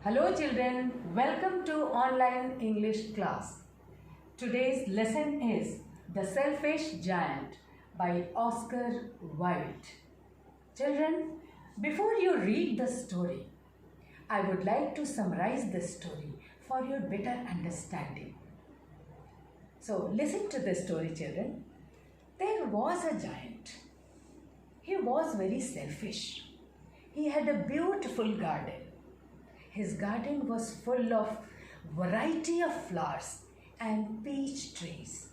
Hello children, welcome to online English class. Today's lesson is The Selfish Giant by Oscar Wilde. Children, before you read the story, I would like to summarize the story for your better understanding. So listen to the story, children. There was a giant. He was very selfish. He had a beautiful garden. His garden was full of variety of flowers and peach trees.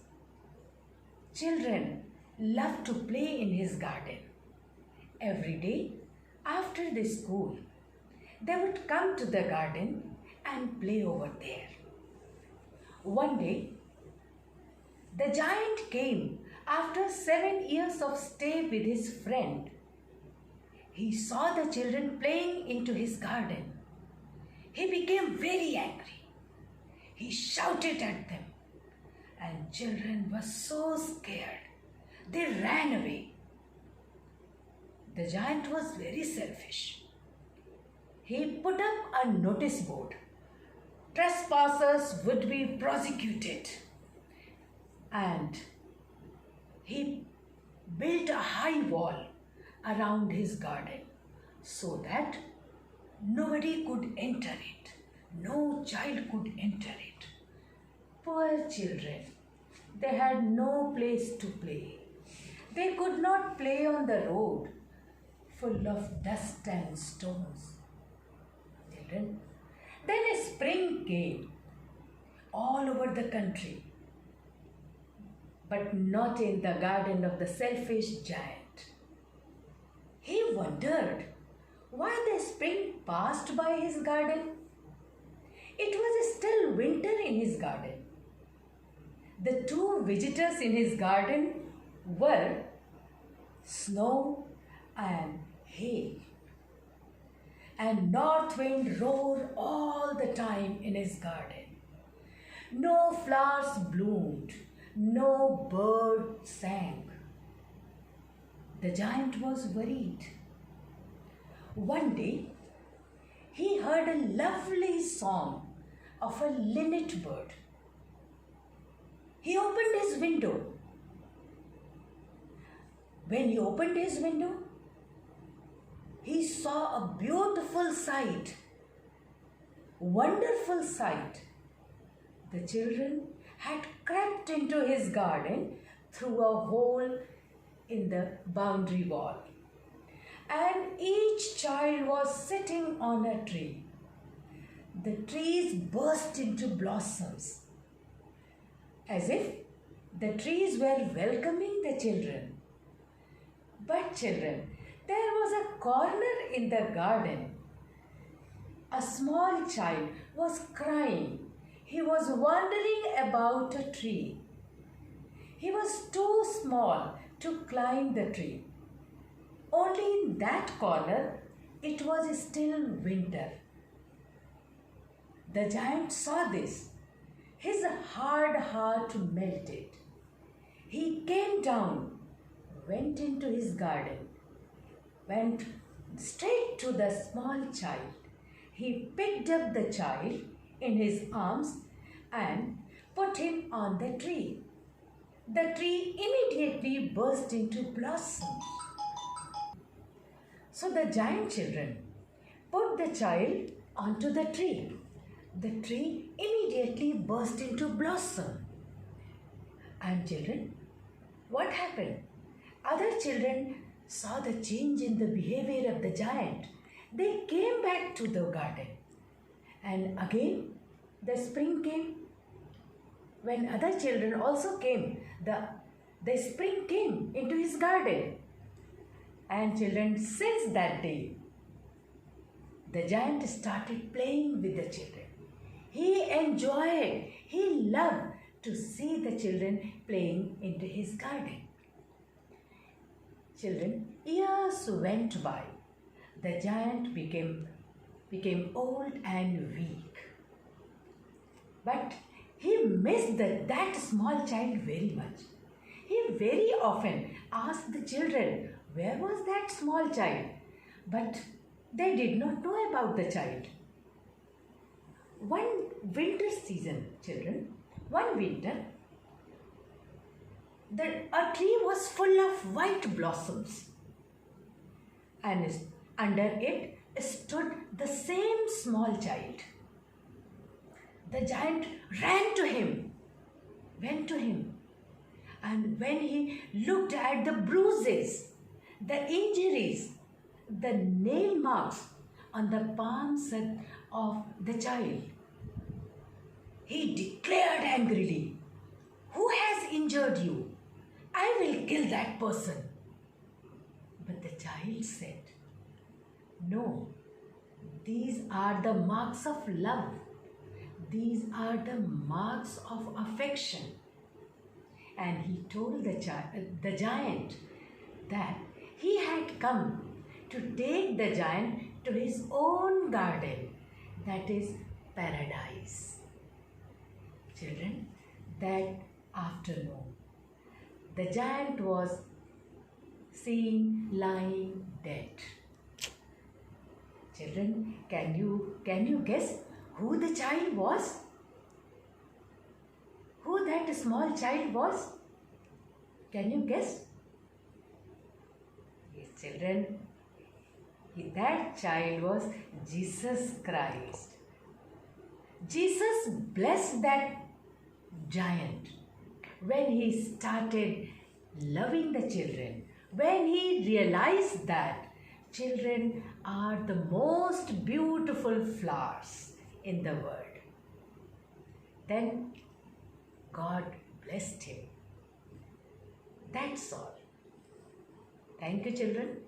Children loved to play in his garden. Every day after the school, they would come to the garden and play over there. One day, the giant came after 7 years of stay with his friend. He saw the children playing into his garden. He became very angry. He shouted at them, and children were so scared. They ran away. The giant was very selfish. He put up a notice board. Trespassers would be prosecuted. And he built a high wall around his garden so that nobody could enter it. No child could enter it. Poor children, they had no place to play. They could not play on the road full of dust and stones. Children, then a spring came all over the country, but not in the garden of the selfish giant. He wondered why the spring passed by his garden. It was still winter in his garden. The two visitors in his garden were snow and hay. And north wind roared all the time in his garden. No flowers bloomed, no bird sang. The giant was worried. One day, he heard a lovely song of a linnet bird. He opened his window. When he opened his window, he saw a beautiful sight, wonderful sight. The children had crept into his garden through a hole in the boundary wall. And each child was sitting on a tree. The trees burst into blossoms, as if the trees were welcoming the children. But children, there was a corner in the garden. A small child was crying. He was wandering about a tree. He was too small to climb the tree. Only in that corner, it was still winter. The giant saw this. His hard heart melted. He came down, went into his garden, went straight to the small child. He picked up the child in his arms and put him on the tree. The tree immediately burst into blossom. So the giant children put the child onto the tree. The tree immediately burst into blossom. And children, what happened? Other children saw the change in the behavior of the giant. They came back to the garden. And again, the spring came. When other children also came, the spring came into his garden. And children, since that day, the giant started playing with the children. He enjoyed, he loved to see the children playing into his garden. Children, years went by. The giant became old and weak. But he missed that small child very much. He very often asked the children, where was that small child? But they did not know about the child. one winter season, children, one winter, a tree was full of white blossoms, and under it stood the same small child. The giant ran to him, went to him, and when he looked at the bruises, the injuries, the nail marks on the palms of the child, he declared angrily, "Who has injured you? I will kill that person." But the child said, "No, these are the marks of love. These are the marks of affection." And he told the giant that he had come to take the giant to his own garden, that is paradise. Children, that afternoon, the giant was seen lying dead. Children, can you guess who the child was? Who that small child was? Can you guess? Yes, children, that child was Jesus Christ. Jesus blessed that giant when he started loving the children, when he realized that children are the most beautiful flowers in the world. Then God blessed him. That's all. Thank you, children.